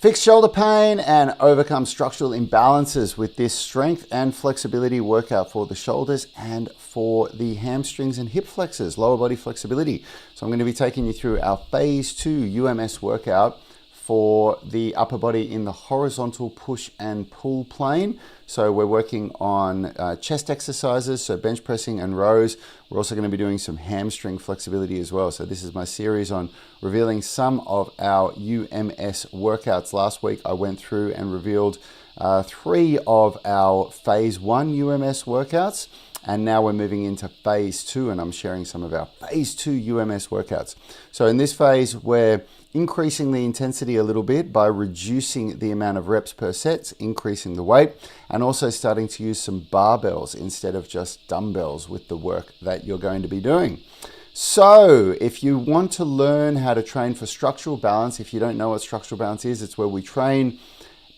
Fix shoulder pain and overcome structural imbalances with this strength and flexibility workout for the shoulders and for the hamstrings and hip flexors, lower body flexibility. So I'm going to be taking you through our phase 2 UMS workout for the upper body in the horizontal push and pull plane. So we're working on chest exercises, so bench pressing and rows. We're also going to be doing some hamstring flexibility as well. So this is my series on revealing some of our UMS workouts. Last week I went through and revealed 3 of our phase 1 UMS workouts. And now we're moving into phase 2, and I'm sharing some of our phase 2 UMS workouts. So in this phase, we're increasing the intensity a little bit by reducing the amount of reps per set, increasing the weight, and also starting to use some barbells instead of just dumbbells with the work that you're going to be doing. So if you want to learn how to train for structural balance, if you don't know what structural balance is, it's where we train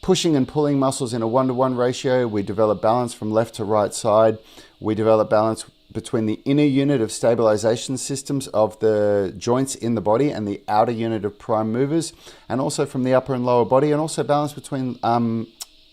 pushing and pulling muscles in a 1-to-1 ratio. We develop balance from left to right side. We develop balance between the inner unit of stabilization systems of the joints in the body and the outer unit of prime movers, and also from the upper and lower body, and also balance between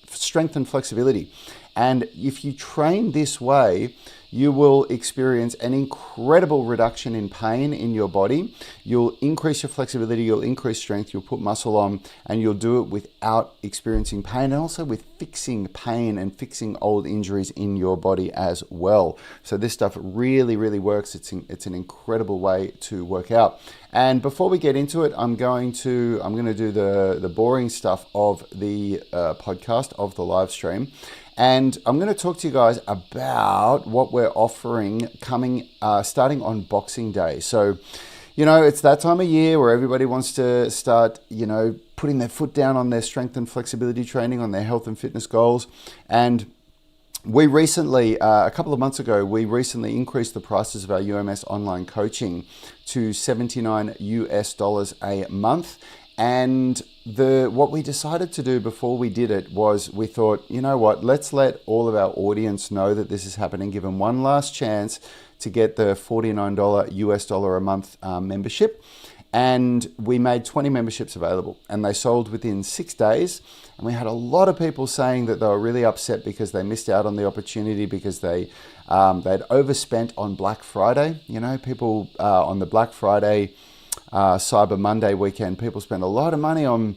strength and flexibility. And if you train this way, you will experience an incredible reduction in pain in your body. You'll increase your flexibility, you'll increase strength, you'll put muscle on, and you'll do it without experiencing pain, and also with fixing pain and fixing old injuries in your body as well. So this stuff really, really works. It's an incredible way to work out. And before we get into it, I'm going to do the boring stuff of the podcast, of the live stream. And I'm going to talk to you guys about what we're offering coming, starting on Boxing Day. So, it's that time of year where everybody wants to start, putting their foot down on their strength and flexibility training, on their health and fitness goals. And we recently, a couple of months ago, we recently increased the prices of our UMS online coaching to $79 a month. And what we decided to do before we did it was we thought, you know what, let's let all of our audience know that this is happening, give them one last chance to get the $49 a month membership. And we made 20 memberships available, and they sold within 6 days. And we had a lot of people saying that they were really upset because they missed out on the opportunity, because they'd overspent on Black Friday. People on the Black Friday Cyber Monday weekend, people spend a lot of money on,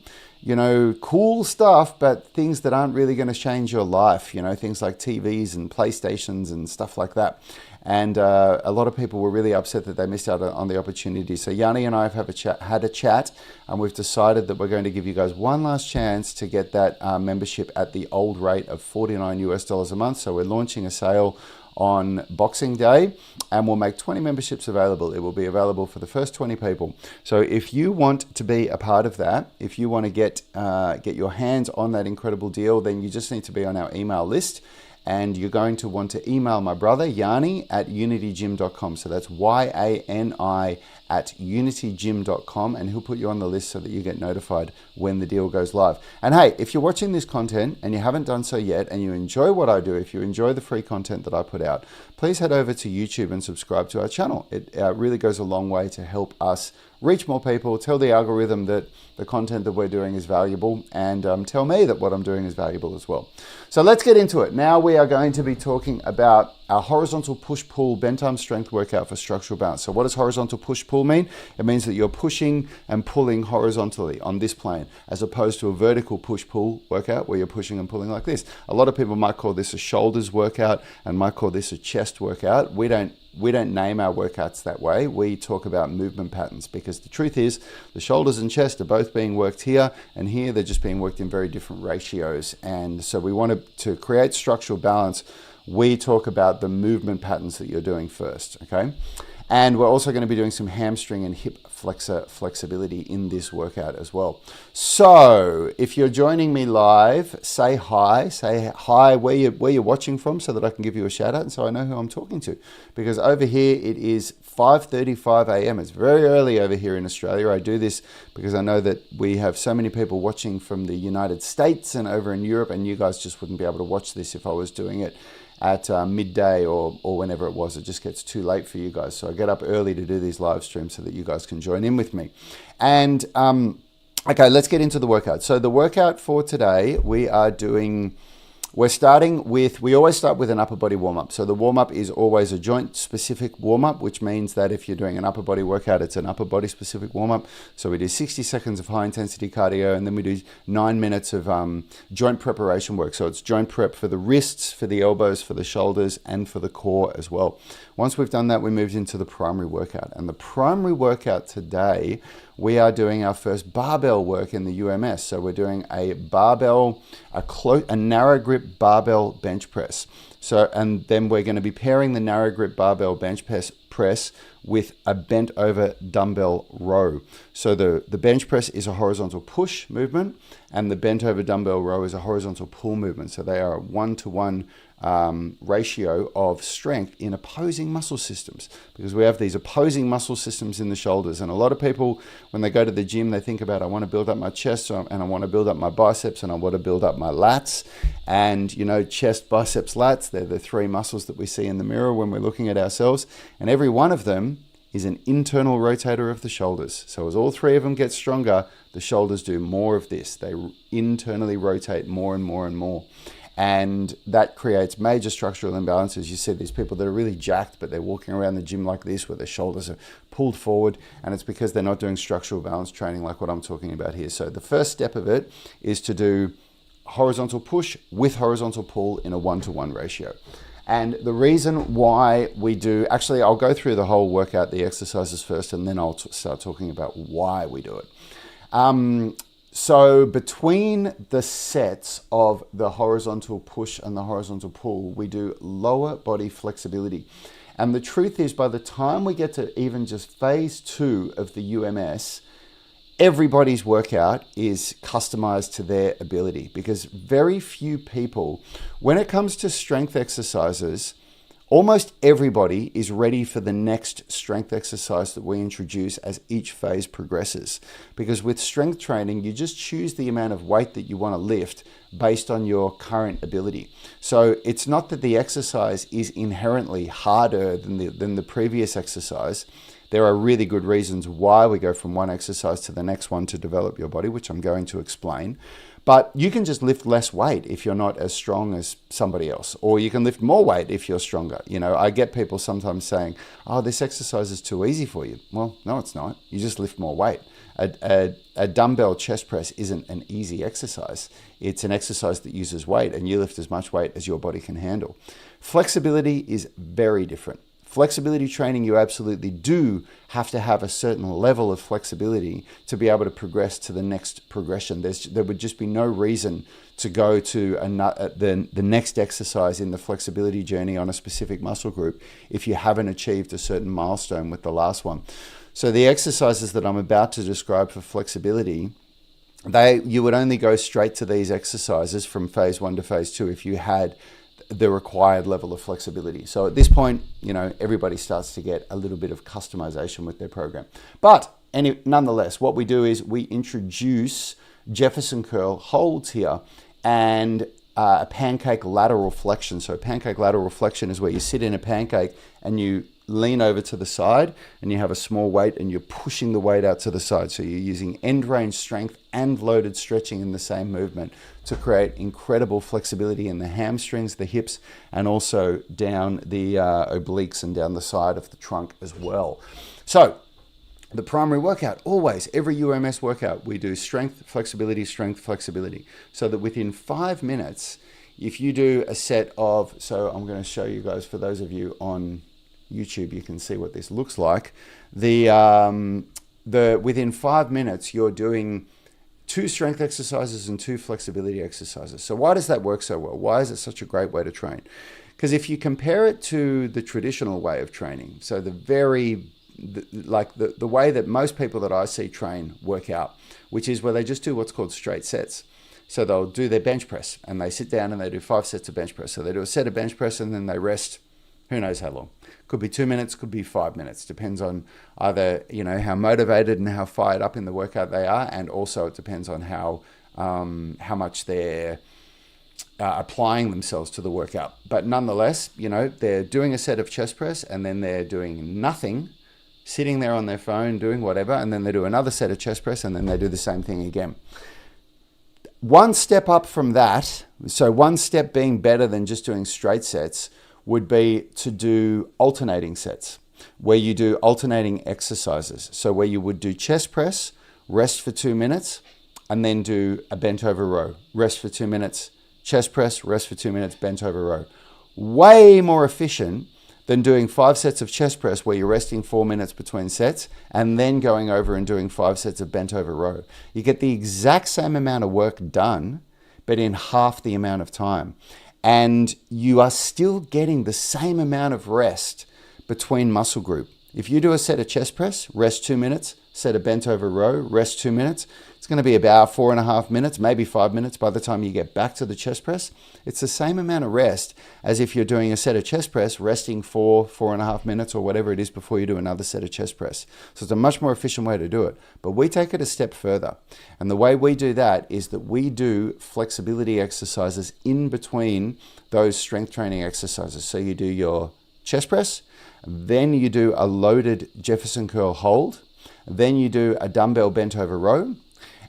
cool stuff, but things that aren't really going to change your life, things like TVs and PlayStations and stuff like that. And a lot of people were really upset that they missed out on the opportunity. So Yanni and I have had a chat, and we've decided that we're going to give you guys one last chance to get that membership at the old rate of $49 a month. So we're launching a sale on Boxing Day, and we'll make 20 memberships available. It will be available for the first 20 people. So if you want to be a part of that, if you want to get your hands on that incredible deal, then you just need to be on our email list. And you're going to want to email my brother, Yanni, at unitygym.com. So that's YANI at unitygym.com, and he'll put you on the list so that you get notified when the deal goes live. And hey, if you're watching this content and you haven't done so yet, and you enjoy what I do, if you enjoy the free content that I put out, please head over to YouTube and subscribe to our channel. It really goes a long way to help us reach more people, tell the algorithm that the content that we're doing is valuable, and tell me that what I'm doing is valuable as well. So let's get into it. Now we are going to be talking about our horizontal push-pull bent arm strength workout for structural balance. So what does horizontal push-pull mean? It means that you're pushing and pulling horizontally on this plane, as opposed to a vertical push-pull workout where you're pushing and pulling like this. A lot of people might call this a shoulders workout and might call this a chest workout. We don't name our workouts that way. We talk about movement patterns, because the truth is the shoulders and chest are both being worked here, and here they're just being worked in very different ratios. And so we wanted to create structural balance. We talk about the movement patterns that you're doing first, okay? And we're also going to be doing some hamstring and hip flexor flexibility in this workout as well. So if you're joining me live, say hi where you're watching from, so that I can give you a shout out and so I know who I'm talking to. Because over here it is 5:35 a.m. It's very early over here in Australia. I do this because I know that we have so many people watching from the United States and over in Europe, and you guys just wouldn't be able to watch this if I was doing it at midday or whenever it was. It just gets too late for you guys. So I get up early to do these live streams so that you guys can join in with me. And Okay, let's get into the workout. So the workout for today, we always start with an upper body warm-up. So the warm-up is always a joint-specific warm-up, which means that if you're doing an upper body workout, it's an upper body-specific warm-up. So we do 60 seconds of high-intensity cardio, and then we do 9 minutes of joint preparation work. So it's joint prep for the wrists, for the elbows, for the shoulders, and for the core as well. Once we've done that, we moved into the primary workout. And the primary workout today, we are doing our first barbell work in the UMS. So we're doing a barbell, a narrow grip barbell bench press. So, and then we're going to be pairing the narrow grip barbell bench press with a bent over dumbbell row. So the bench press is a horizontal push movement, and the bent over dumbbell row is a horizontal pull movement. So they are a 1-to-1 ratio of strength in opposing muscle systems, because we have these opposing muscle systems in the shoulders. And a lot of people, when they go to the gym, they think about, I want to build up my chest, and I want to build up my biceps, and I want to build up my lats. And you know, chest, biceps, lats, they're the three muscles that we see in the mirror when we're looking at ourselves, and every one of them is an internal rotator of the shoulders. So as all three of them get stronger, the shoulders do more of this. They internally rotate more and more and more. And that creates major structural imbalances. You see these people that are really jacked, but they're walking around the gym like this, where their shoulders are pulled forward, and it's because they're not doing structural balance training like what I'm talking about here. So the first step of it is to do horizontal push with horizontal pull in a 1-to-1 ratio. And the reason why we do, actually, I'll go through the whole workout, the exercises first, and then I'll start talking about why we do it. So between the sets of the horizontal push and the horizontal pull, we do lower body flexibility. And the truth is, by the time we get to even just phase 2 of the UMS, everybody's workout is customized to their ability, because very few people, when it comes to strength exercises, almost everybody is ready for the next strength exercise that we introduce as each phase progresses. Because with strength training, you just choose the amount of weight that you want to lift based on your current ability. So it's not that the exercise is inherently harder than the previous exercise. There are really good reasons why we go from one exercise to the next one to develop your body, which I'm going to explain. But you can just lift less weight if you're not as strong as somebody else, or you can lift more weight if you're stronger. You know, I get people sometimes saying, oh, this exercise is too easy for you. Well, no, it's not. You just lift more weight. A dumbbell chest press isn't an easy exercise. It's an exercise that uses weight, and you lift as much weight as your body can handle. Flexibility is very different. Flexibility training, you absolutely do have to have a certain level of flexibility to be able to progress to the next progression. There would just be no reason to go to the next exercise in the flexibility journey on a specific muscle group if you haven't achieved a certain milestone with the last one. So the exercises that I'm about to describe for flexibility, you would only go straight to these exercises from phase 1 to phase 2 if you had the required level of flexibility. So at this point, you know, everybody starts to get a little bit of customization with their program. But nonetheless, what we do is we introduce Jefferson curl holds here and a pancake lateral flexion. So pancake lateral flexion is where you sit in a pancake and you lean over to the side and you have a small weight and you're pushing the weight out to the side. So you're using end range strength and loaded stretching in the same movement to create incredible flexibility in the hamstrings, the hips, and also down the obliques and down the side of the trunk as well. So the primary workout, always, every UMS workout, we do strength, flexibility, so that within 5 minutes, if you do a set of, so I'm going to show you guys, for those of you on YouTube, you can see what this looks like. Within 5 minutes, you're doing 2 strength exercises and 2 flexibility exercises. So why does that work so well? Why is it such a great way to train? Because if you compare it to the traditional way of training, so the way that most people that I see train work out, which is where they just do what's called straight sets. So they'll do their bench press and they sit down and they do 5 sets of bench press. So they do a set of bench press and then they rest, who knows how long. Could be 2 minutes, could be 5 minutes. Depends on either, you know, how motivated and how fired up in the workout they are, and also it depends on how much they're applying themselves to the workout. But nonetheless, you know, they're doing a set of chest press and then they're doing nothing sitting there on their phone doing whatever, and then they do another set of chest press, and then they do the same thing again. One step up from that, so one step being better than just doing straight sets, would be to do alternating sets, where you do alternating exercises. So where you would do chest press, rest for 2 minutes, and then do a bent over row. Rest for 2 minutes, chest press, rest for 2 minutes, bent over row. Way more efficient than doing 5 sets of chest press where you're resting 4 minutes between sets and then going over and doing 5 sets of bent over row. You get the exact same amount of work done, but in half the amount of time. And you are still getting the same amount of rest between muscle group. If you do a set of chest press, rest 2 minutes, set a bent over row, rest 2 minutes, it's going to be about 4.5 minutes, maybe 5 minutes by the time you get back to the chest press. It's the same amount of rest as if you're doing a set of chest press, resting 4.5 minutes or whatever it is before you do another set of chest press. So it's a much more efficient way to do it. But we take it a step further. And the way we do that is that we do flexibility exercises in between those strength training exercises. So you do your chest press, then you do a loaded Jefferson curl hold, then you do a dumbbell bent over row,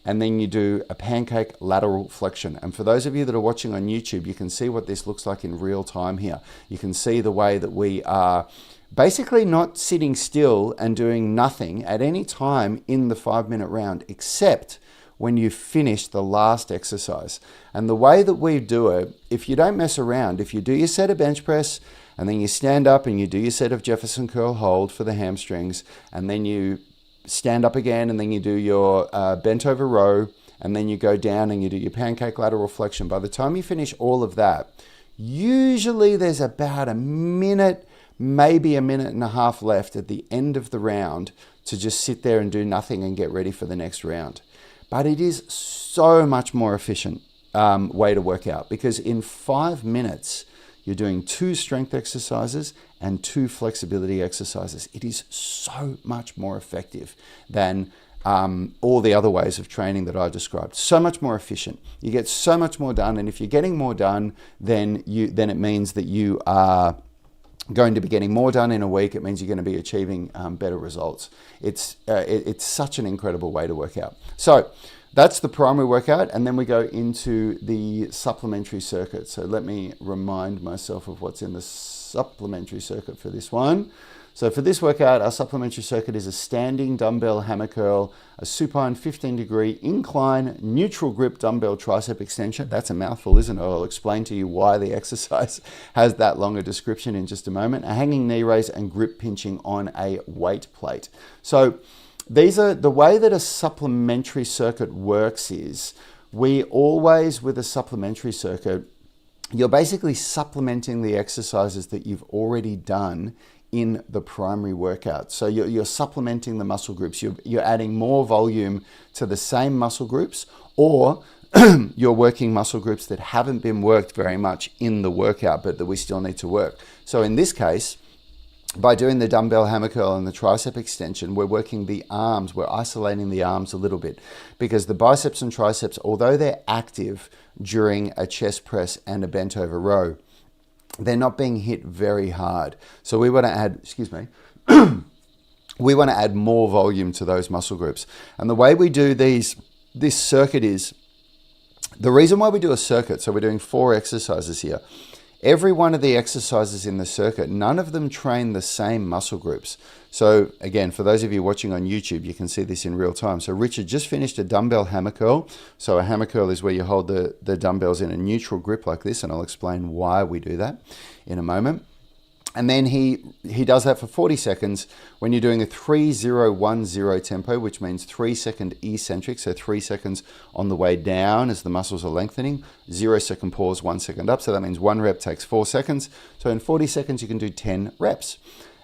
and then you do a pancake lateral flexion. And for those of you that are watching on YouTube, you can see what this looks like in real time here. You can see the way that we are basically not sitting still and doing nothing at any time in the 5-minute round, except when you finish the last exercise. And the way that we do it, if you don't mess around, if you do your set of bench press, and then you stand up and you do your set of Jefferson curl hold for the hamstrings, and then you stand up again, and then you do your bent over row, and then you go down and you do your pancake lateral flexion. By the time you finish all of that, usually there's about a minute, maybe a minute and a half left at the end of the round to just sit there and do nothing and get ready for the next round. But it is so much more efficient way to work out, because in 5 minutes, you're doing 2 strength exercises and 2 flexibility exercises. It is so much more effective than all the other ways of training that I described. So much more efficient. You get so much more done, and if you're getting more done, then it means that you are going to be getting more done in a week. It means you're going to be achieving better results. It's such an incredible way to work out. So that's the primary workout, and then we go into the supplementary circuit. So let me remind myself of what's in the supplementary circuit for this one. So for this workout, our supplementary circuit is a standing dumbbell hammer curl, a supine 15-degree incline, neutral grip dumbbell tricep extension. That's a mouthful, isn't it? I'll explain to you why the exercise has that longer description in just a moment. A hanging knee raise and grip pinching on a weight plate. So these are the way that a supplementary circuit works is we always, with a supplementary circuit, you're basically supplementing the exercises that you've already done in the primary workout. So you're supplementing the muscle groups. You're adding more volume to the same muscle groups, or you're working muscle groups that haven't been worked very much in the workout, but that we still need to work. So in this case, by doing the dumbbell hammer curl and the tricep extension, we're working the arms. We're isolating the arms a little bit, because the biceps and triceps, although they're active during a chest press and a bent over row, they're not being hit very hard. So we want to add, we want to add more volume to those muscle groups. And the way we do this circuit is, the reason why we do a circuit, so we're doing 4 exercises here. Every one of the exercises in the circuit, none of them train the same muscle groups. So again, for those of you watching on YouTube, you can see this in real time. So Richard just finished a dumbbell hammer curl. So a hammer curl is where you hold the dumbbells in a neutral grip like this, and I'll explain why we do that in a moment. And then he does that for 40 seconds when you're doing a 3-0-1-0 tempo, which means 3-second eccentric, so 3 seconds on the way down as the muscles are lengthening, 0-second pause, 1 second up. So that means 1 rep takes 4 seconds. So in 40 seconds, you can do 10 reps.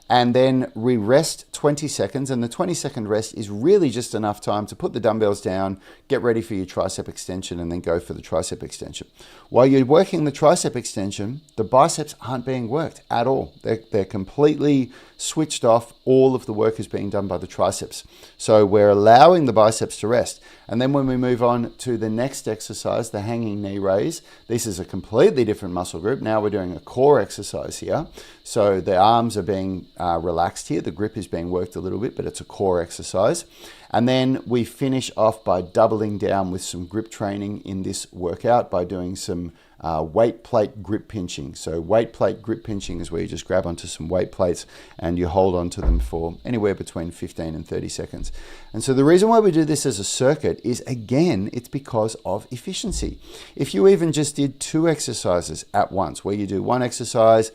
And then we rest 20 seconds, and the 20-second rest is really just enough time to put the dumbbells down, get ready for your tricep extension, and then go for the tricep extension. While you're working the tricep extension, the biceps aren't being worked at all. They're completely switched off. All of the work is being done by the triceps. So we're allowing the biceps to rest. And then when we move on to the next exercise, the hanging knee raise, this is a completely different muscle group. Now we're doing a core exercise here. So the arms are being relaxed here. The grip is being worked a little bit, but it's a core exercise. And then we finish off by doubling down with some grip training in this workout by doing some weight plate grip pinching. So weight plate grip pinching is where you just grab onto some weight plates and you hold onto them for anywhere between 15 and 30 seconds. And so the reason why we do this as a circuit is, again, it's because of efficiency. If you even just did 2 exercises at once, where you do one exercise,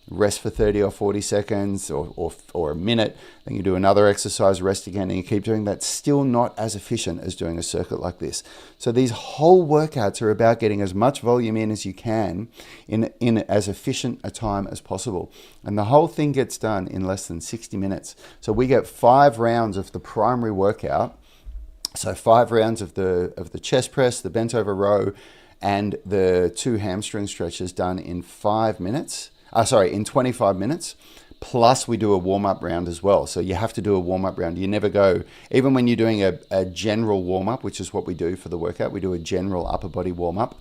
rest for 30 or 40 seconds or a minute, then you do another exercise, rest again, and you keep doing that, still not as efficient as doing a circuit like this. So these whole workouts are about getting as much volume in as you can in as efficient a time as possible. And the whole thing gets done in less than 60 minutes. So we get 5 rounds of the primary workout. So 5 rounds of the chest press, the bent over row, and the 2 hamstring stretches done in 25 minutes. Plus we do a warm-up round as well. So you have to do a warm-up round. You never go, even when you're doing a general warm-up, which is what we do for the workout, we do a general upper body warm-up.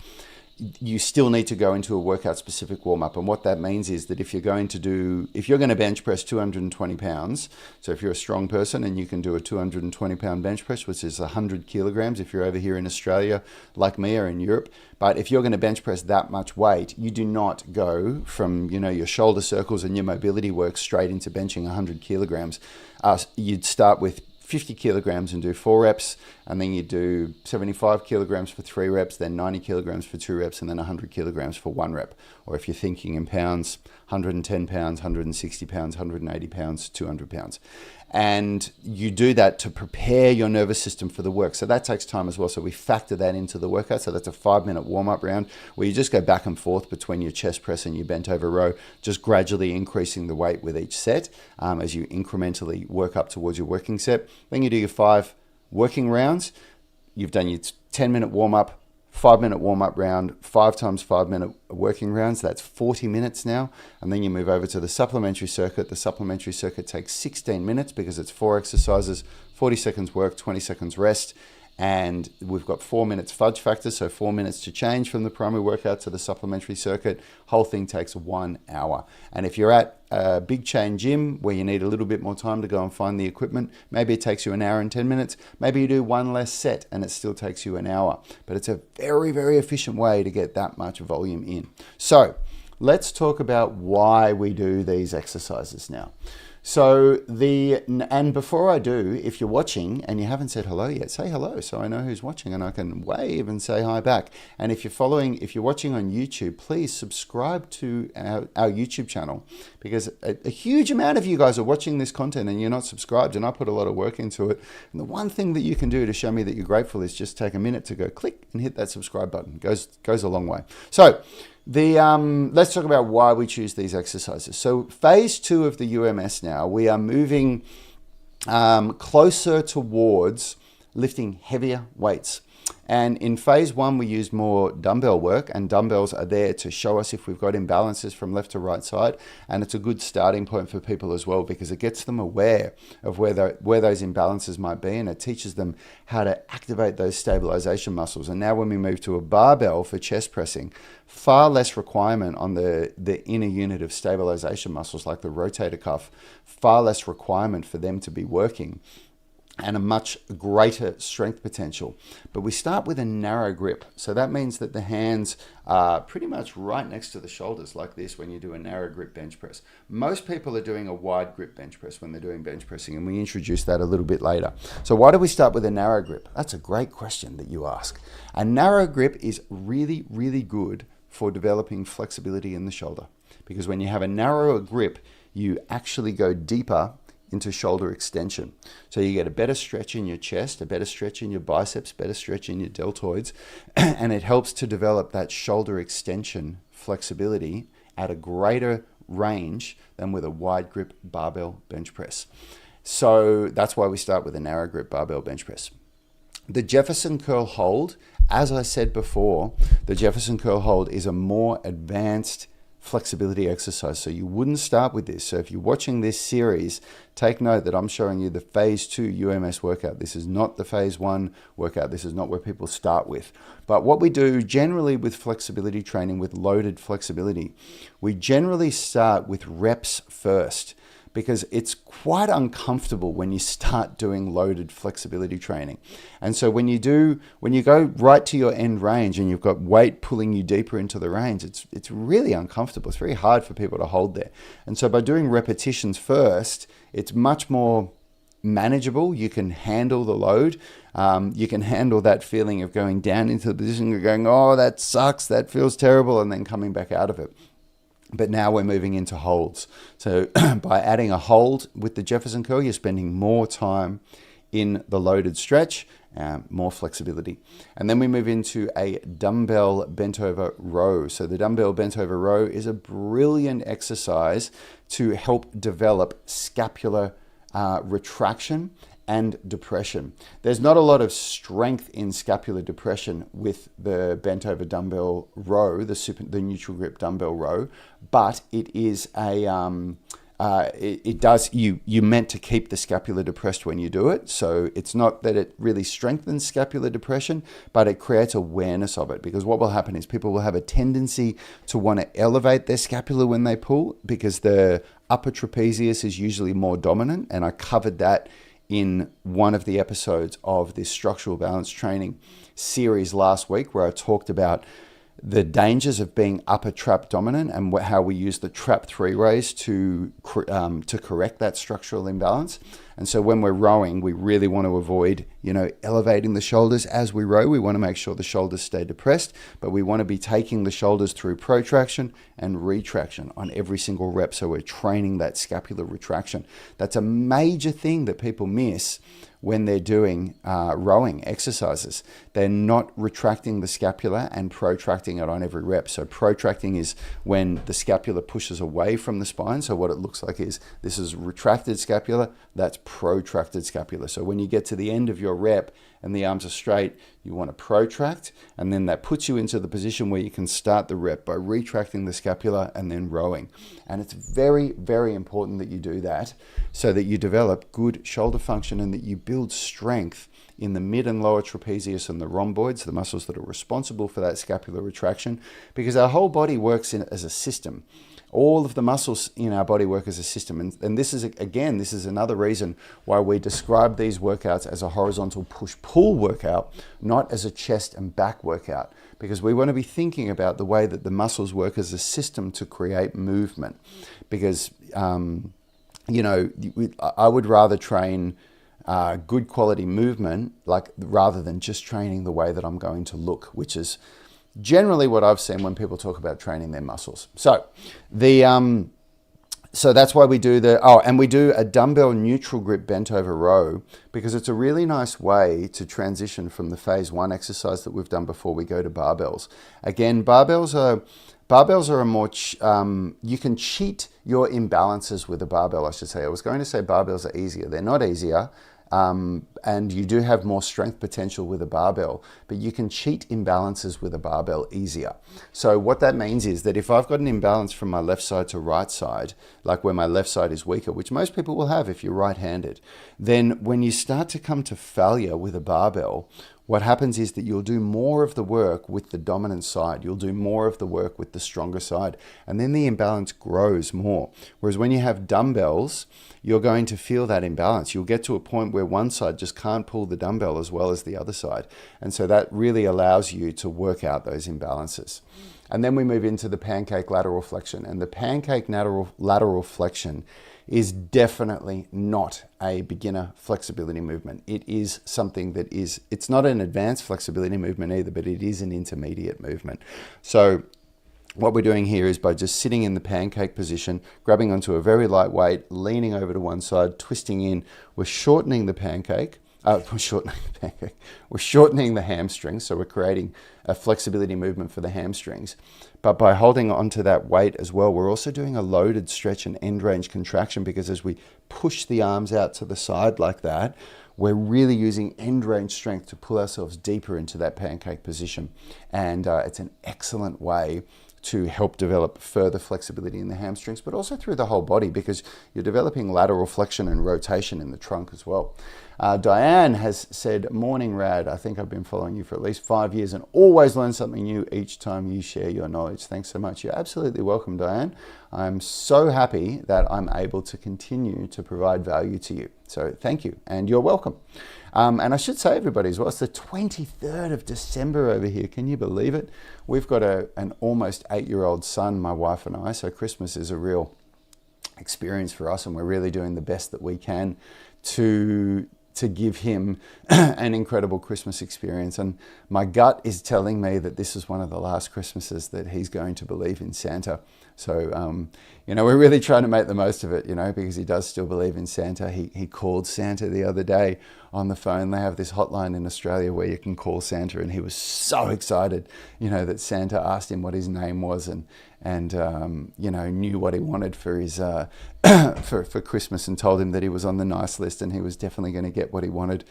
You still need to go into a workout specific warm-up. And what that means is that if you're going to bench press 220 pounds, so if you're a strong person and you can do a 220 pound bench press, which is 100 kilograms if you're over here in Australia like me or in Europe, but if you're going to bench press that much weight, you do not go from your shoulder circles and your mobility work straight into benching 100 kilograms. You'd start with 50 kilograms and do 4 reps, and then you do 75 kilograms for 3 reps, then 90 kilograms for 2 reps, and then 100 kilograms for 1 rep. Or if you're thinking in pounds, 110 pounds, 160 pounds, 180 pounds, 200 pounds. And you do that to prepare your nervous system for the work. So that takes time as well. So we factor that into the workout. So that's a 5-minute warm-up round where you just go back and forth between your chest press and your bent over row, just gradually increasing the weight with each set as you incrementally work up towards your working set. Then you do your 5 working rounds. You've done your 10-minute warm-up, 5-minute warm-up round, 5 times 5-minute working rounds. That's 40 minutes now. And then you move over to the supplementary circuit. The supplementary circuit takes 16 minutes because it's 4 exercises, 40 seconds work, 20 seconds rest. And we've got 4 minutes fudge factor, so 4 minutes to change from the primary workout to the supplementary circuit. Whole thing takes 1 hour. And if you're at a big chain gym where you need a little bit more time to go and find the equipment, maybe it takes you 1 hour and 10 minutes. Maybe you do 1 less set and it still takes you 1 hour. But it's a very, very efficient way to get that much volume in. So let's talk about why we do these exercises now. So and before I do, if you're watching and you haven't said hello yet, say hello so I know who's watching and I can wave and say hi back. And if you're watching on YouTube, please subscribe to our YouTube channel, because a huge amount of you guys are watching this content and you're not subscribed, and I put a lot of work into it. And the one thing that you can do to show me that you're grateful is just take a minute to go click and hit that subscribe button. Goes a long way. So let's talk about why we choose these exercises. So phase 2 of the UMS now, we are moving closer towards lifting heavier weights. And in phase 1, we use more dumbbell work, and dumbbells are there to show us if we've got imbalances from left to right side. And it's a good starting point for people as well, because it gets them aware of where those imbalances might be, and it teaches them how to activate those stabilization muscles. And now when we move to a barbell for chest pressing, far less requirement on the inner unit of stabilization muscles like the rotator cuff, far less requirement for them to be working, and a much greater strength potential. But we start with a narrow grip. So that means that the hands are pretty much right next to the shoulders like this when you do a narrow grip bench press. Most people are doing a wide grip bench press when they're doing bench pressing, and we introduce that a little bit later. So why do we start with a narrow grip? That's a great question that you ask. A narrow grip is really, really good for developing flexibility in the shoulder, because when you have a narrower grip, you actually go deeper into shoulder extension. So you get a better stretch in your chest, a better stretch in your biceps, better stretch in your deltoids, and it helps to develop that shoulder extension flexibility at a greater range than with a wide grip barbell bench press. So that's why we start with a narrow grip barbell bench press. The Jefferson curl hold, as I said before, the Jefferson curl hold is a more advanced flexibility exercise. So you wouldn't start with this. So if you're watching this series, take note that I'm showing you the phase 2 UMS workout. This is not the phase 1 workout. This is not where people start with. But what we do generally with flexibility training, with loaded flexibility, we generally start with reps first, because it's quite uncomfortable when you start doing loaded flexibility training. And so when you go right to your end range and you've got weight pulling you deeper into the range, it's really uncomfortable. It's very hard for people to hold there. And so by doing repetitions first, it's much more manageable. You can handle the load. You can handle that feeling of going down into the position, you're going, oh, that sucks, that feels terrible, and then coming back out of it. But now we're moving into holds. So by adding a hold with the Jefferson curl, you're spending more time in the loaded stretch, more flexibility. And then we move into a dumbbell bent over row. So the dumbbell bent over row is a brilliant exercise to help develop scapular retraction and depression. There's not a lot of strength in scapular depression with the bent over dumbbell row, the neutral grip dumbbell row, but it is you're meant to keep the scapula depressed when you do it. So it's not that it really strengthens scapular depression, but it creates awareness of it, because what will happen is people will have a tendency to want to elevate their scapula when they pull, because the upper trapezius is usually more dominant, and I covered that in one of the episodes of this structural balance training series last week, where I talked about the dangers of being upper trap dominant and how we use the trap 3 raise to correct that structural imbalance. And so when we're rowing, we really want to avoid, elevating the shoulders as we row. We want to make sure the shoulders stay depressed, but we want to be taking the shoulders through protraction and retraction on every single rep. So we're training that scapular retraction. That's a major thing that people miss when they're doing rowing exercises. They're not retracting the scapula and protracting it on every rep. So protracting is when the scapula pushes away from the spine. So what it looks like is this is retracted scapula, that's protracted scapula. So when you get to the end of your rep and the arms are straight, you want to protract, and then that puts you into the position where you can start the rep by retracting the scapula and then rowing. And it's very, very important that you do that so that you develop good shoulder function and that you build strength in the mid and lower trapezius and the rhomboids, the muscles that are responsible for that scapular retraction, because our whole body works as a system. All of the muscles in our body work as a system. And this is another reason why we describe these workouts as a horizontal push-pull workout, not as a chest and back workout, because we want to be thinking about the way that the muscles work as a system to create movement. Because, I would rather train good quality movement, rather than just training the way that I'm going to look, which is generally what I've seen when people talk about training their muscles. So so that's why we do and we do a dumbbell neutral grip bent over row, because it's a really nice way to transition from the phase 1 exercise that we've done before we go to barbells. Again, barbells are a more, you can cheat your imbalances with a barbell, I should say. I was going to say barbells are easier. They're not easier. And you do have more strength potential with a barbell, but you can cheat imbalances with a barbell easier. So what that means is that if I've got an imbalance from my left side to right side, like where my left side is weaker, which most people will have if you're right-handed, then when you start to come to failure with a barbell, what happens is that you'll do more of the work with the dominant side. You'll do more of the work with the stronger side. And then the imbalance grows more. Whereas when you have dumbbells, you're going to feel that imbalance. You'll get to a point where one side just can't pull the dumbbell as well as the other side. And so that really allows you to work out those imbalances. And then we move into the pancake lateral flexion. And the pancake lateral flexion is definitely not a beginner flexibility movement. It is something that it's not an advanced flexibility movement either, but it is an intermediate movement. So what we're doing here is by just sitting in the pancake position, grabbing onto a very light weight, leaning over to one side, twisting in, we're shortening the pancake. We're shortening the hamstrings, so we're creating a flexibility movement for the hamstrings. But by holding onto that weight as well, we're also doing a loaded stretch and end range contraction, because as we push the arms out to the side like that, we're really using end range strength to pull ourselves deeper into that pancake position. And it's an excellent way to help develop further flexibility in the hamstrings, but also through the whole body, because you're developing lateral flexion and rotation in the trunk as well. Diane has said, morning Rad, I think I've been following you for at least 5 years and always learn something new each time you share your knowledge. Thanks so much. You're absolutely welcome, Diane. I'm so happy that I'm able to continue to provide value to you. So thank you, and you're welcome. And I should say, everybody, as well, it's the 23rd of December over here. Can you believe it? We've got an almost 8-year-old son, my wife and I, so Christmas is a real experience for us, and we're really doing the best that we can to give him an incredible Christmas experience. And my gut is telling me that this is one of the last Christmases that he's going to believe in Santa. So, we're really trying to make the most of it, because he does still believe in Santa. He called Santa the other day on the phone. They have this hotline in Australia where you can call Santa, and he was so excited, that Santa asked him what his name was and knew what he wanted for his for Christmas, and told him that he was on the nice list and he was definitely going to get what he wanted,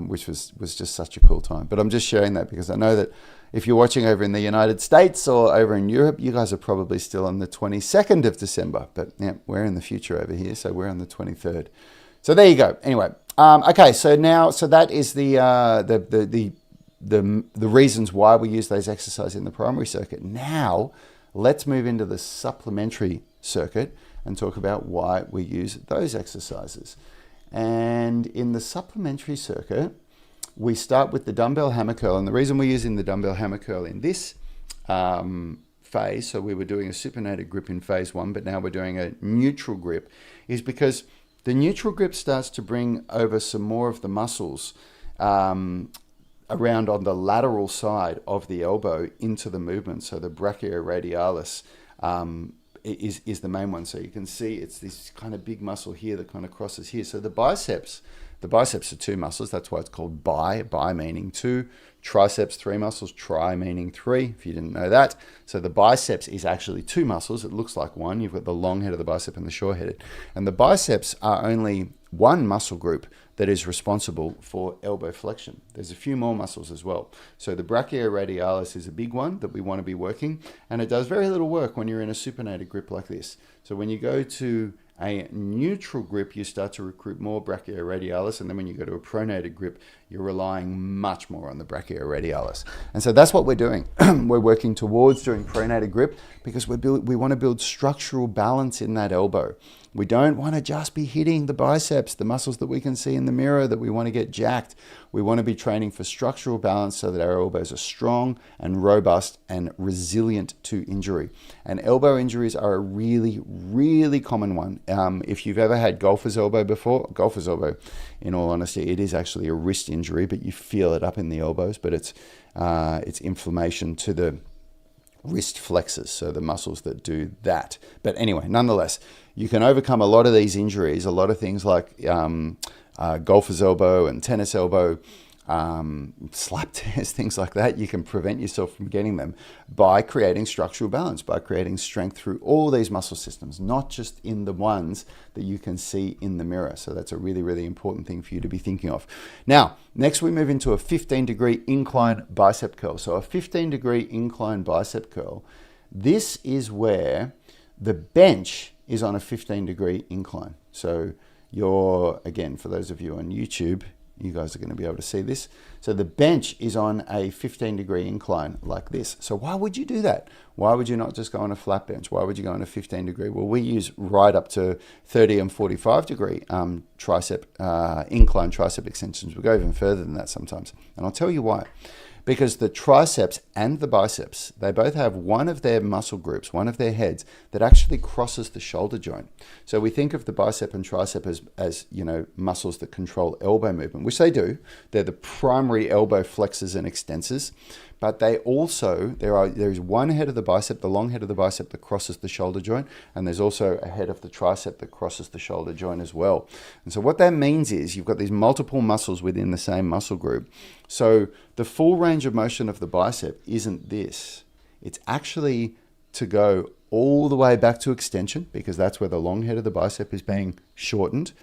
which was just such a cool time. But I'm just sharing that because I know that if you're watching over in the United States or over in Europe, you guys are probably still on the 22nd of December. But yeah, we're in the future over here, so we're on the 23rd. So there you go. Anyway, okay. So that is the reasons why we use those exercises in the primary circuit. Now, let's move into the supplementary circuit and talk about why we use those exercises. And in the supplementary circuit, we start with the dumbbell hammer curl. And the reason we're using the dumbbell hammer curl in this phase, so we were doing a supinated grip in phase 1, but now we're doing a neutral grip, is because the neutral grip starts to bring over some more of the muscles around on the lateral side of the elbow into the movement. So the brachioradialis is the main one. So you can see it's this kind of big muscle here that kind of crosses here. So the biceps are 2 muscles. That's why it's called bi meaning 2. Triceps, 3 muscles. Tri meaning 3, if you didn't know that. So the biceps is actually 2 muscles. It looks like one. You've got the long head of the bicep and the short headed. And the biceps are only one muscle group that is responsible for elbow flexion. There's a few more muscles as well. So the brachioradialis is a big one that we want to be working, and it does very little work when you're in a supinated grip like this. So when you go to a neutral grip, you start to recruit more brachioradialis, and then when you go to a pronated grip, you're relying much more on the brachioradialis. And so that's what we're doing. We're working towards doing pronated grip because we want to build structural balance in that elbow. We don't want to just be hitting the biceps, the muscles that we can see in the mirror that we want to get jacked. We want to be training for structural balance so that our elbows are strong and robust and resilient to injury. And elbow injuries are a really, really common one. If you've ever had golfer's elbow before, golfer's elbow, in all honesty, it is actually a wrist injury, but you feel it up in the elbows, but it's inflammation to the wrist flexors, so the muscles that do that. But anyway, nonetheless, you can overcome a lot of these injuries, a lot of things like golfer's elbow and tennis elbow, slap tears, things like that. You can prevent yourself from getting them by creating structural balance, by creating strength through all these muscle systems, not just in the ones that you can see in the mirror. So that's a really, really important thing for you to be thinking of. Now, next we move into a 15-degree incline bicep curl. So a 15-degree incline bicep curl, this is where the bench is on a 15-degree incline. So again, for those of you on YouTube, you guys are going to be able to see this. So the bench is on a 15-degree incline like this. So why would you do that? Why would you not just go on a flat bench? Why would you go on a 15-degree? Well, we use right up to 30 and 45-degree incline tricep extensions. We go even further than that sometimes. And I'll tell you why. Because the triceps and the biceps, they both have one of their muscle groups, one of their heads, that actually crosses the shoulder joint. So we think of the bicep and tricep as muscles that control elbow movement, which they do. They're the primary elbow flexors and extensors. But they also, there is one head of the bicep, the long head of the bicep that crosses the shoulder joint, and there's also a head of the tricep that crosses the shoulder joint as well. And so what that means is you've got these multiple muscles within the same muscle group. So the full range of motion of the bicep isn't this. It's actually to go all the way back to extension, because that's where the long head of the bicep is being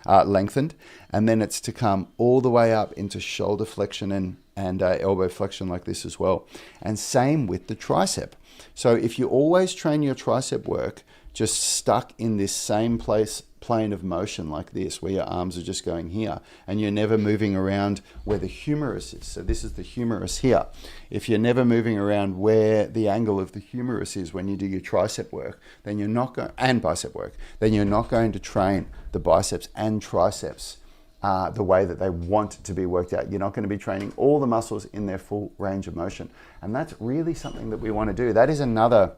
lengthened, and then it's to come all the way up into shoulder flexion and and elbow flexion like this as well. And same with the tricep. So if you always train your tricep work just stuck in this same plane of motion like this, where your arms are just going here, and you're never moving around where the humerus is. So this is the humerus here. If you're never moving around where the angle of the humerus is when you do your tricep work, then you're not going, and bicep work, then you're not going to train the biceps and triceps the way that they want to be worked out. You're not going to be training all the muscles in their full range of motion. And that's really something that we want to do. That is another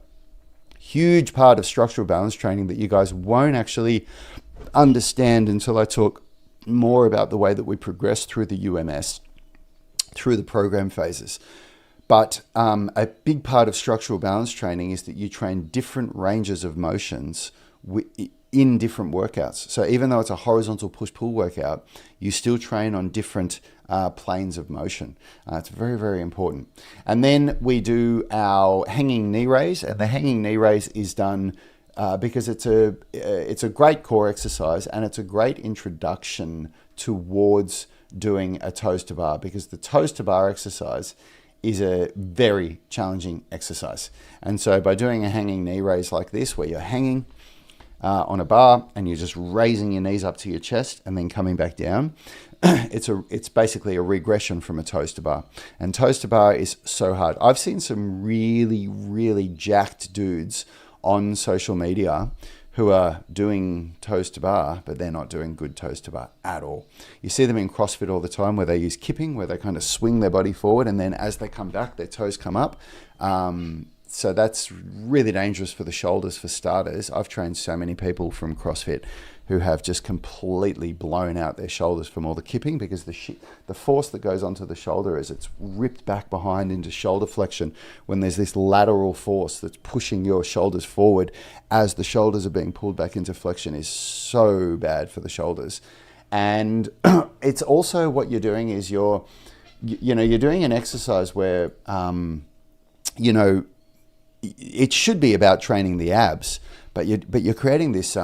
huge part of structural balance training that you guys won't actually understand until I talk more about the way that we progress through the UMS, through the program phases. But a big part of structural balance training is that you train different ranges of motions in different workouts. So even though it's a horizontal push-pull workout, you still train on different planes of motion. It's very, very important. And then we do our hanging knee raise, and the hanging knee raise is done because it's a great core exercise, and it's a great introduction towards doing a toes to bar, because the toes to bar exercise is a very challenging exercise. And so by doing a hanging knee raise like this, where you're hanging on a bar and you're just raising your knees up to your chest and then coming back down, it's basically a regression from a toes to bar. And toes to bar is so hard. I've seen some really, really jacked dudes on social media who are doing toes to bar, but they're not doing good toes to bar at all. You see them in CrossFit all the time, where they use kipping, where they kind of swing their body forward, and then as they come back, their toes come up. So that's really dangerous for the shoulders, for starters. I've trained so many people from CrossFit who have just completely blown out their shoulders from all the kipping, because the force that goes onto the shoulder as it's ripped back behind into shoulder flexion, when there's this lateral force that's pushing your shoulders forward as the shoulders are being pulled back into flexion, is so bad for the shoulders. And it's also, what you're doing is you're doing an exercise where, it should be about training the abs, but you're creating this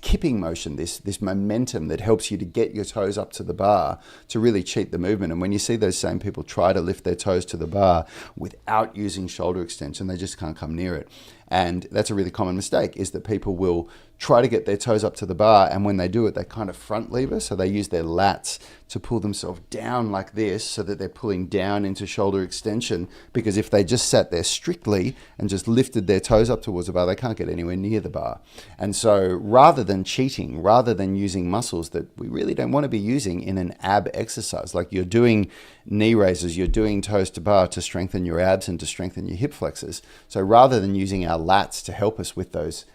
kipping motion, this momentum that helps you to get your toes up to the bar to really cheat the movement. And when you see those same people try to lift their toes to the bar without using shoulder extension, they just can't come near it. And that's a really common mistake, is that people will try to get their toes up to the bar, and when they do it, they kind of front lever. So they use their lats to pull themselves down like this, so that they're pulling down into shoulder extension, because if they just sat there strictly and just lifted their toes up towards the bar, they can't get anywhere near the bar. And so rather than cheating, rather than using muscles that we really don't want to be using in an ab exercise, like you're doing knee raises, you're doing toes to bar to strengthen your abs and to strengthen your hip flexors. So rather than using our lats to help us with those,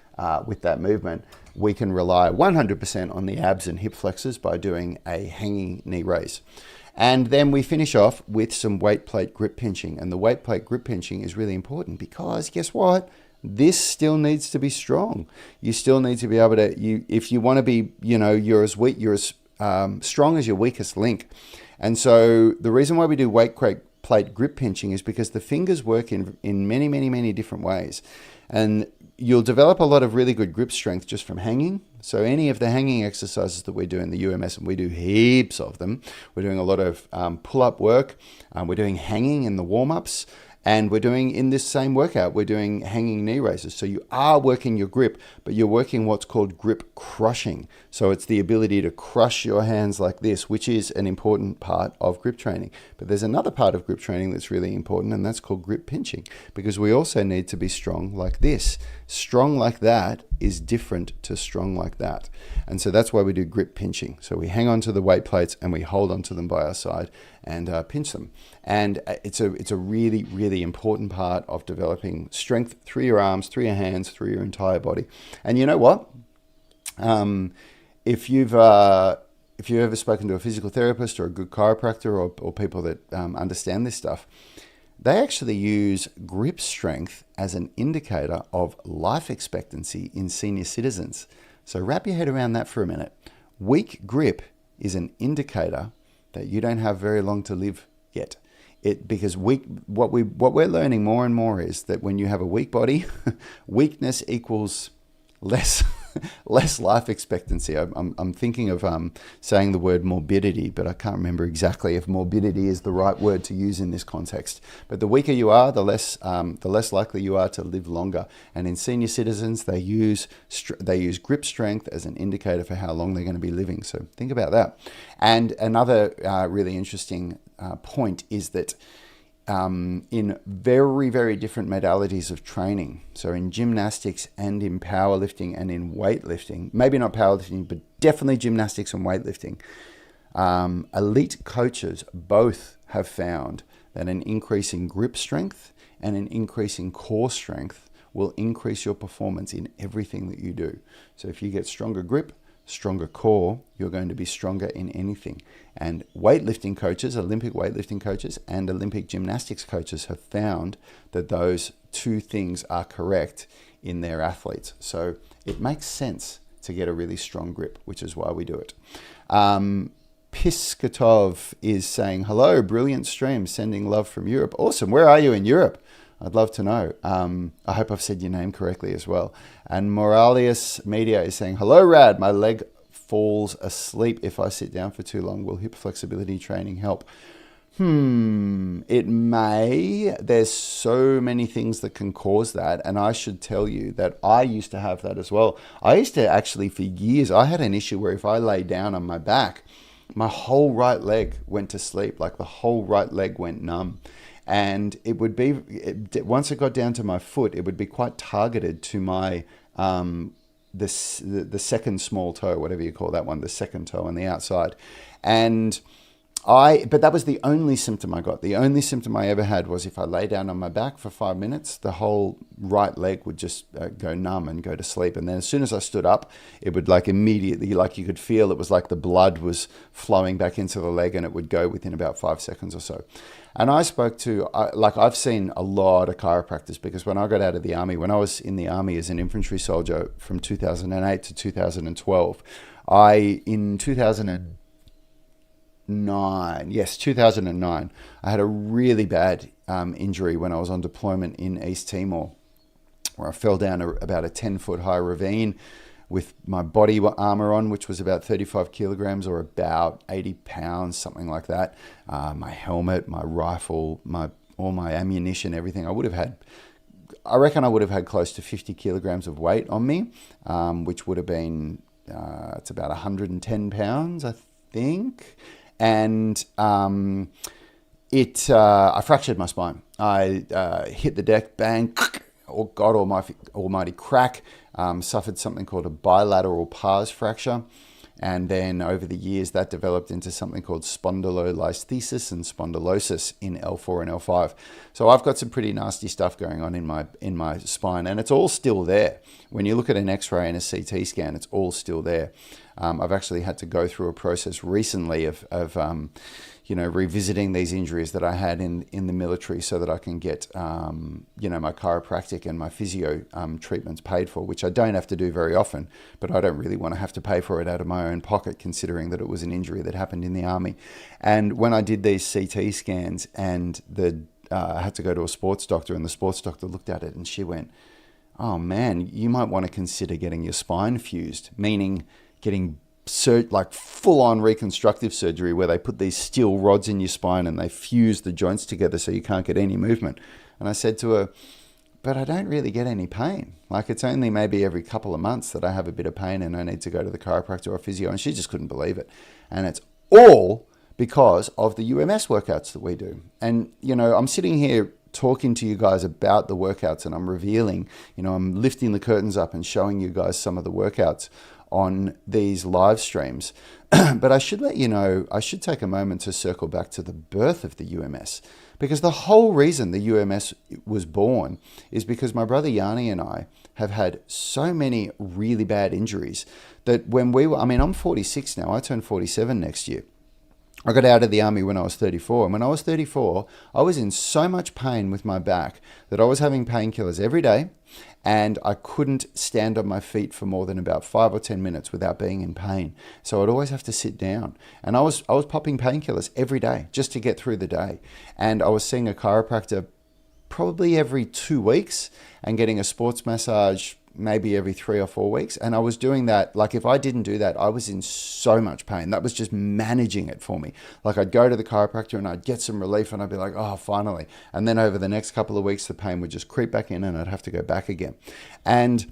with that movement, we can rely 100% on the abs and hip flexors by doing a hanging knee raise. And then we finish off with some weight plate grip pinching. And the weight plate grip pinching is really important, because guess what? This still needs to be strong. You still need to be able to, if you want to be, you're as strong as your weakest link. And so the reason why we do weight plate grip pinching is because the fingers work in many, many, many different ways. And you'll develop a lot of really good grip strength just from hanging. So any of the hanging exercises that we do in the UMS, and we do heaps of them, we're doing a lot of pull-up work, we're doing hanging in the warm-ups, and we're doing, in this same workout, we're doing hanging knee raises. So you are working your grip, but you're working what's called grip crushing. So it's the ability to crush your hands like this, which is an important part of grip training. But there's another part of grip training that's really important, and that's called grip pinching, because we also need to be strong like this. Strong like that is different to strong like that. And so that's why we do grip pinching. So we hang on to the weight plates and we hold onto them by our side and pinch them. And it's a really, really important part of developing strength through your arms, through your hands, through your entire body. And you know what? If you've ever spoken to a physical therapist or a good chiropractor or people that understand this stuff, they actually use grip strength as an indicator of life expectancy in senior citizens. So wrap your head around that for a minute. Weak grip is an indicator that you don't have very long to live yet. Because what we're learning more and more is that when you have a weak body, weakness equals less less life expectancy. I'm thinking of saying the word morbidity, but I can't remember exactly if morbidity is the right word to use in this context. But the weaker you are, the less likely you are to live longer. And in senior citizens, they use grip strength as an indicator for how long they're going to be living. So think about that. And another really interesting point is that in very, very different modalities of training, so in gymnastics and in powerlifting and in weightlifting, maybe not powerlifting, but definitely gymnastics and weightlifting, elite coaches both have found that an increase in grip strength and an increase in core strength will increase your performance in everything that you do. So if you get stronger grip, stronger core, you're going to be stronger in anything. And weightlifting coaches, Olympic weightlifting coaches and Olympic gymnastics coaches have found that those two things are correct in their athletes. So it makes sense to get a really strong grip, which is why we do it. Piskatov is saying, hello, brilliant stream, sending love from Europe. Awesome. Where are you in Europe? I'd love to know. I hope I've said your name correctly as well. And Moralius Media is saying, hello, Rad. My leg falls asleep if I sit down for too long. Will hip flexibility training help? It may. There's so many things that can cause that. And I should tell you that I used to have that as well. I used to actually, for years, I had an issue where if I lay down on my back, my whole right leg went to sleep. Like the whole right leg went numb. And it would be, once it got down to my foot, it would be quite targeted to my, the second small toe, whatever you call that one, the second toe on the outside. And but that was the only symptom I got. The only symptom I ever had was if I lay down on my back for 5 minutes, the whole right leg would just go numb and go to sleep. And then as soon as I stood up, it would like immediately, like you could feel it was like the blood was flowing back into the leg and it would go within about 5 seconds or so. And I spoke to, I've seen a lot of chiropractors because when I got out of the army, when I was in the army as an infantry soldier from 2008 to 2012, in 2009, I had a really bad injury when I was on deployment in East Timor, where I fell down about a 10-foot high ravine with my body armor on, which was about 35 kilograms or about 80 pounds, something like that. My helmet, my rifle, all my ammunition, everything. I reckon I would have had close to 50 kilograms of weight on me, which would have been, it's about 110 pounds, I think. And I fractured my spine. I hit the deck, bang, oh God almighty crack, suffered something called a bilateral pars fracture. And then over the years, that developed into something called spondylolisthesis and spondylosis in L4 and L5. So I've got some pretty nasty stuff going on in my spine, and it's all still there. When you look at an X-ray and a CT scan, it's all still there. I've actually had to go through a process recently of revisiting these injuries that I had in the military so that I can get, my chiropractic and my physio treatments paid for, which I don't have to do very often, but I don't really want to have to pay for it out of my own pocket, considering that it was an injury that happened in the army. And when I did these CT scans and I had to go to a sports doctor, and the sports doctor looked at it and she went, oh man, you might want to consider getting your spine fused, meaning getting like full-on reconstructive surgery where they put these steel rods in your spine and they fuse the joints together so you can't get any movement. And I said to her, but I don't really get any pain. Like it's only maybe every couple of months that I have a bit of pain and I need to go to the chiropractor or physio. And she just couldn't believe it. And it's all because of the UMS workouts that we do. And, I'm sitting here talking to you guys about the workouts and I'm revealing, I'm lifting the curtains up and showing you guys some of the workouts on these live streams. But I should let you know, I should take a moment to circle back to the birth of the UMS, because the whole reason the UMS was born is because my brother Yanni and I have had so many really bad injuries that when I'm 46 now, I turn 47 next year. I got out of the army when I was 34. And when I was 34, I was in so much pain with my back that I was having painkillers every day. And I couldn't stand on my feet for more than about 5 or 10 minutes without being in pain. So I'd always have to sit down. And I was popping painkillers every day just to get through the day. And I was seeing a chiropractor probably every 2 weeks and getting a sports massage maybe every 3 or 4 weeks. And I was doing that, like if I didn't do that, I was in so much pain. That was just managing it for me. Like I'd go to the chiropractor and I'd get some relief and I'd be like, oh, finally. And then over the next couple of weeks, the pain would just creep back in and I'd have to go back again. And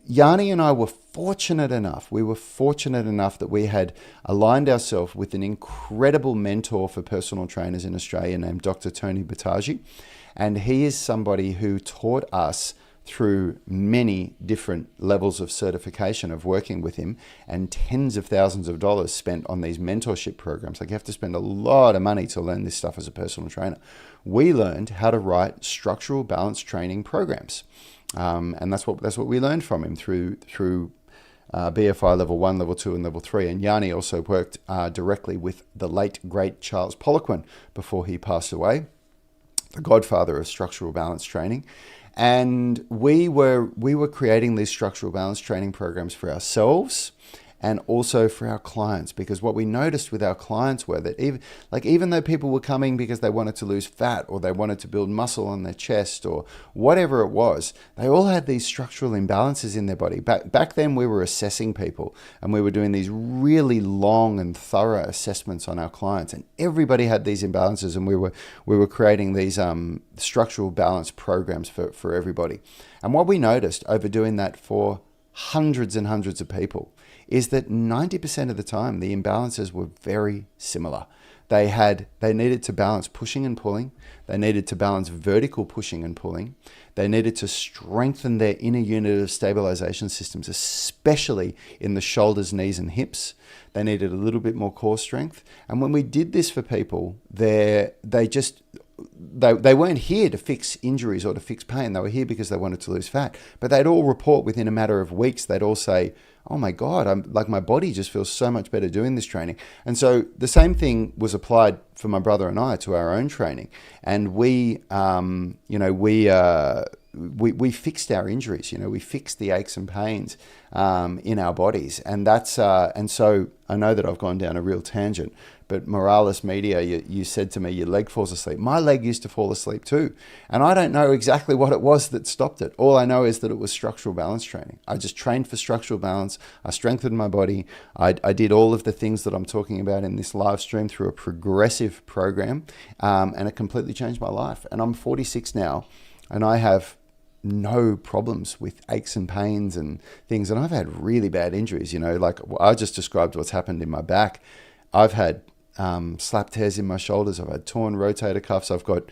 Yanni and I were fortunate enough. We were fortunate enough that we had aligned ourselves with an incredible mentor for personal trainers in Australia named Dr. Tony Battaji. And he is somebody who taught us through many different levels of certification of working with him, and tens of thousands of dollars spent on these mentorship programs. Like you have to spend a lot of money to learn this stuff as a personal trainer. We learned how to write structural balance training programs. And that's what we learned from him through BFI level 1, level 2, and level 3. And Yanni also worked directly with the late, great Charles Poliquin before he passed away, the godfather of structural balance training. And we were creating these structural balance training programs for ourselves and also for our clients, because what we noticed with our clients were that even though people were coming because they wanted to lose fat or they wanted to build muscle on their chest or whatever it was, they all had these structural imbalances in their body. Back then we were assessing people and we were doing these really long and thorough assessments on our clients, and everybody had these imbalances, and we were creating these structural balance programs for everybody. And what we noticed over doing that for hundreds and hundreds of people is that 90% of the time the imbalances were very similar. They needed to balance pushing and pulling. They needed to balance vertical pushing and pulling. They needed to strengthen their inner unit of stabilization systems, especially in the shoulders, knees, and hips. They needed a little bit more core strength. And when we did this for people, they weren't here to fix injuries or to fix pain. They were here because they wanted to lose fat. But they'd all report within a matter of weeks. They'd all say, oh my God, my body just feels so much better doing this training. And so the same thing was applied for my brother and I to our own training. And we fixed our injuries. We fixed the aches and pains in our bodies. And so I know that I've gone down a real tangent, but Morales Media, you said to me, your leg falls asleep. My leg used to fall asleep too. And I don't know exactly what it was that stopped it. All I know is that it was structural balance training. I just trained for structural balance. I strengthened my body. I did all of the things that I'm talking about in this live stream through a progressive program. And it completely changed my life. And I'm 46 now, and I have no problems with aches and pains and things. And I've had really bad injuries, like I just described what's happened in my back. I've had slap tears in my shoulders. I've had torn rotator cuffs. I've got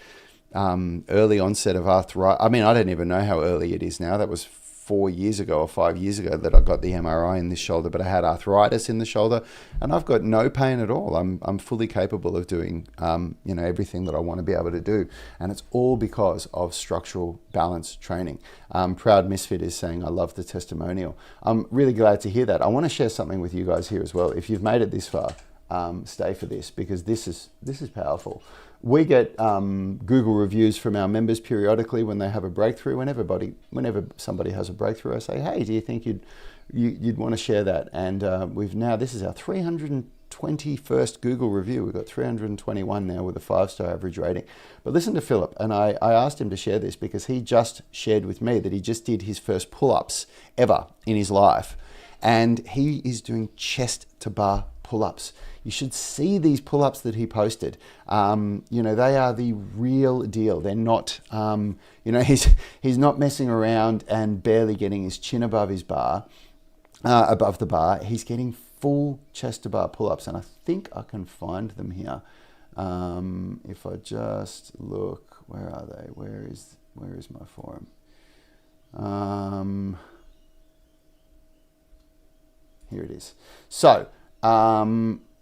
early onset of arthritis. I mean, I don't even know how early it is now. That was 4 years ago or 5 years ago that I got the MRI in this shoulder, but I had arthritis in the shoulder, and I've got no pain at all. I'm fully capable of doing everything that I want to be able to do, and it's all because of structural balance training. Proud Misfit is saying, I love the testimonial. I'm really glad to hear that. I want to share something with you guys here as well. If you've made it this far, stay for this, because this is powerful. We get Google reviews from our members periodically when they have a breakthrough. Whenever somebody has a breakthrough, I say, hey, do you think you'd want to share that? And this is our 321st Google review. We've got 321 now with a 5-star average rating. But listen to Philip, and I asked him to share this because he just shared with me that he just did his first pull-ups ever in his life. And he is doing chest to bar pull-ups. You should see these pull-ups that he posted. They are the real deal. They're not, he's not messing around and barely getting his chin above his bar, above the bar. He's getting full chest to bar pull-ups, and I think I can find them here. If I just look, where are they? Where is my forum? Here it is. So,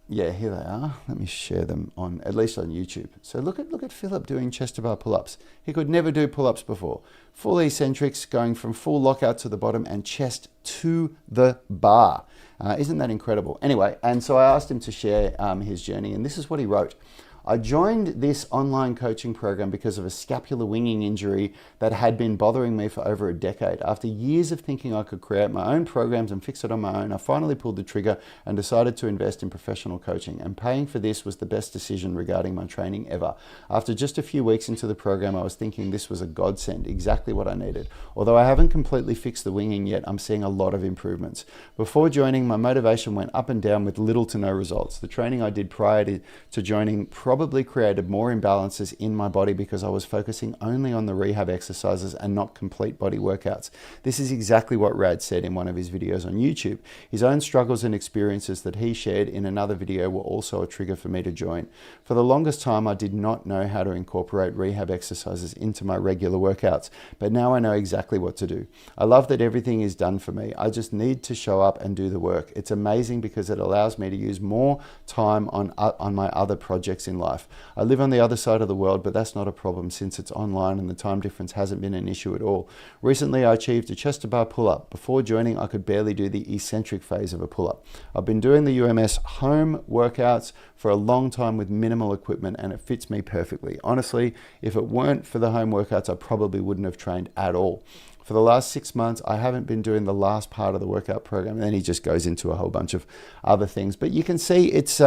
here they are. Let me share them at least on YouTube. So look at Philip doing chest to bar pull-ups. He could never do pull-ups before. Full eccentrics, going from full lockout to the bottom and chest to the bar. Isn't that incredible? Anyway, and so I asked him to share his journey, and this is what he wrote. I joined this online coaching program because of a scapular winging injury that had been bothering me for over a decade. After years of thinking I could create my own programs and fix it on my own, I finally pulled the trigger and decided to invest in professional coaching. And paying for this was the best decision regarding my training ever. After just a few weeks into the program, I was thinking this was a godsend, exactly what I needed. Although I haven't completely fixed the winging yet, I'm seeing a lot of improvements. Before joining, my motivation went up and down with little to no results. The training I did prior to joining probably created more imbalances in my body because I was focusing only on the rehab exercises and not complete body workouts. This is exactly what Rad said in one of his videos on YouTube. His own struggles and experiences that he shared in another video were also a trigger for me to join. For the longest time, I did not know how to incorporate rehab exercises into my regular workouts, but now I know exactly what to do. I love that everything is done for me. I just need to show up and do the work. It's amazing because it allows me to use more time on my other projects in life. I live on the other side of the world, but that's not a problem since it's online and the time difference hasn't been an issue at all. Recently, I achieved a chest to bar pull-up. Before joining, I could barely do the eccentric phase of a pull-up. I've been doing the UMS home workouts for a long time with minimal equipment, and it fits me perfectly. Honestly, if it weren't for the home workouts, I probably wouldn't have trained at all. For the last 6 months, I haven't been doing the last part of the workout program. And then he just goes into a whole bunch of other things. But you can see it's,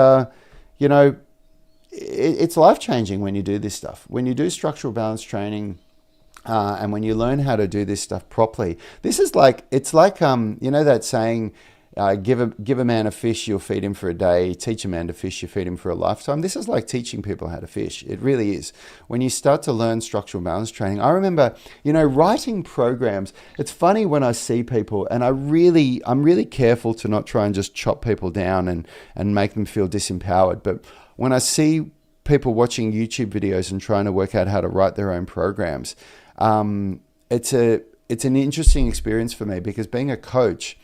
it's life-changing when you do this stuff. When you do structural balance training, and when you learn how to do this stuff properly, this is like, it's like, you know that saying, give a man a fish, you'll feed him for a day. Teach a man to fish, you feed him for a lifetime. This is like teaching people how to fish. It really is. When you start to learn structural balance training, I remember, writing programs. It's funny when I see people, and I'm really careful to not try and just chop people down and make them feel disempowered. But when I see people watching YouTube videos and trying to work out how to write their own programs, it's an interesting experience for me because being a coach,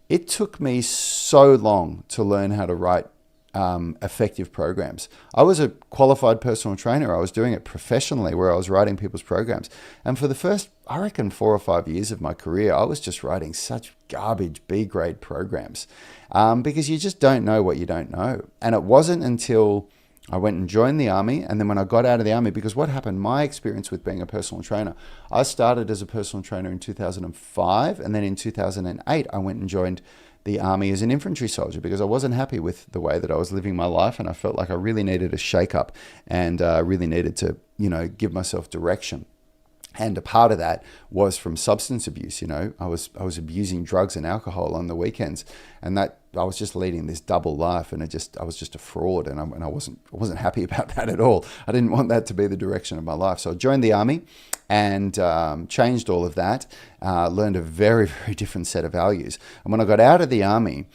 it took me so long to learn how to write effective programs. I was a qualified personal trainer. I was doing it professionally where I was writing people's programs. And for the first, I reckon, 4 or 5 years of my career, I was just writing such garbage B-grade programs because you just don't know what you don't know. And it wasn't until I went and joined the army, and then when I got out of the army, because what happened, my experience with being a personal trainer, I started as a personal trainer in 2005, and then in 2008, I went and joined the army as an infantry soldier because I wasn't happy with the way that I was living my life, and I felt like I really needed a shake-up and really needed to, give myself direction. And a part of that was from substance abuse. I was abusing drugs and alcohol on the weekends, and that I was just leading this double life, and I was just a fraud, and I wasn't happy about that at all. I didn't want that to be the direction of my life. So I joined the army and changed all of that. Learned a very, very different set of values. And when I got out of the army,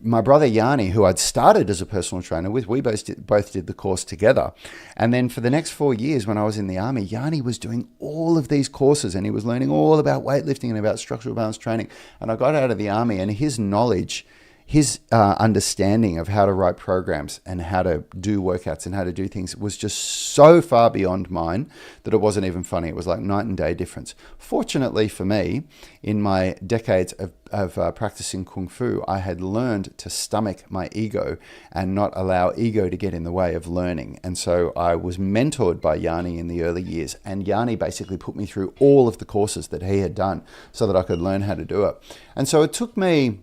my brother Yanni, who I'd started as a personal trainer with, we both did the course together. And then for the next 4 years when I was in the army, Yanni was doing all of these courses and he was learning all about weightlifting and about structural balance training. And I got out of the army, and his knowledge, his understanding of how to write programs and how to do workouts and how to do things was just so far beyond mine that it wasn't even funny. It was like night and day difference. Fortunately for me, in my decades of practicing Kung Fu, I had learned to stomach my ego and not allow ego to get in the way of learning. And so I was mentored by Yanni in the early years, and Yanni basically put me through all of the courses that he had done so that I could learn how to do it. And so it took me,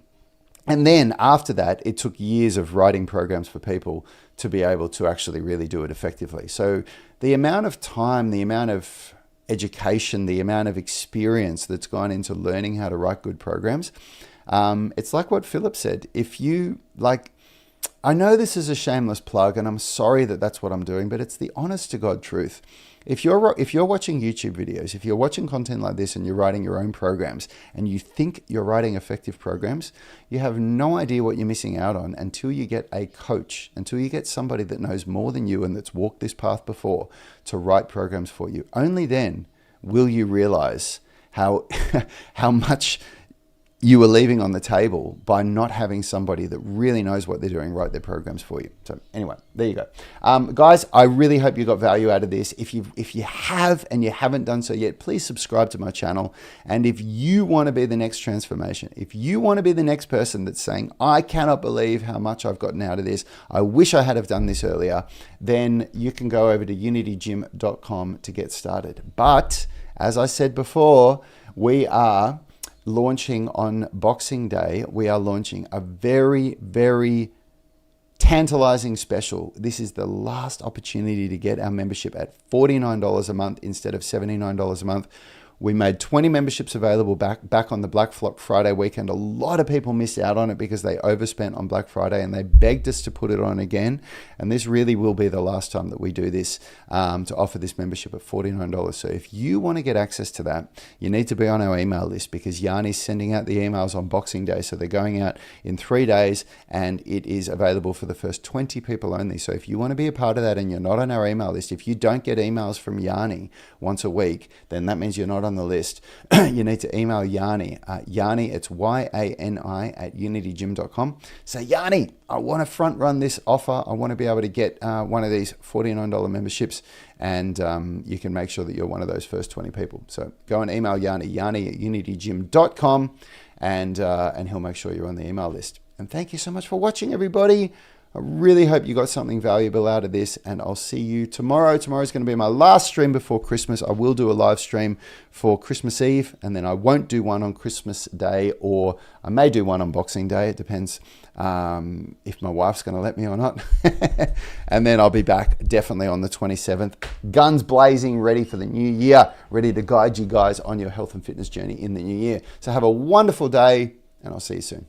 and then after that, it took years of writing programs for people to be able to actually really do it effectively. So the amount of time, the amount of education, the amount of experience that's gone into learning how to write good programs, it's like what Philip said. I know this is a shameless plug, and I'm sorry that that's what I'm doing, but it's the honest to God truth. If you're watching YouTube videos, if you're watching content like this and you're writing your own programs and you think you're writing effective programs, you have no idea what you're missing out on until you get a coach, until you get somebody that knows more than you and that's walked this path before to write programs for you. Only then will you realize how much you were leaving on the table by not having somebody that really knows what they're doing write their programs for you. So anyway, there you go. Guys, I really hope you got value out of this. If you have and you haven't done so yet, please subscribe to my channel. And if you want to be the next transformation, if you want to be the next person that's saying, I cannot believe how much I've gotten out of this, I wish I had have done this earlier, then you can go over to unitygym.com to get started. But as I said before, we are launching on Boxing Day. We are launching a very, very tantalizing special. This is the last opportunity to get our membership at $49 a month instead of $79 a month. We made 20 memberships available back on the Black Friday weekend. A lot of people missed out on it because they overspent on Black Friday and they begged us to put it on again. And this really will be the last time that we do this, to offer this membership at $49. So if you want to get access to that, you need to be on our email list because Yanni's sending out the emails on Boxing Day. So they're going out in 3 days and it is available for the first 20 people only. So if you want to be a part of that and you're not on our email list, if you don't get emails from Yanni once a week, then that means you're not on the list. You need to email Yanni. Yanni, it's YANI at unitygym.com. Say, Yanni, I want to front run this offer. I want to be able to get one of these $49 memberships, and you can make sure that you're one of those first 20 people. So go and email Yanni at unitygym.com, and he'll make sure you're on the email list. And thank you so much for watching, everybody. I really hope you got something valuable out of this, and I'll see you tomorrow. Tomorrow's going to be my last stream before Christmas. I will do a live stream for Christmas Eve, and then I won't do one on Christmas Day, or I may do one on Boxing Day. It depends if my wife's going to let me or not. And then I'll be back definitely on the 27th. Guns blazing, ready for the new year, ready to guide you guys on your health and fitness journey in the new year. So have a wonderful day, and I'll see you soon.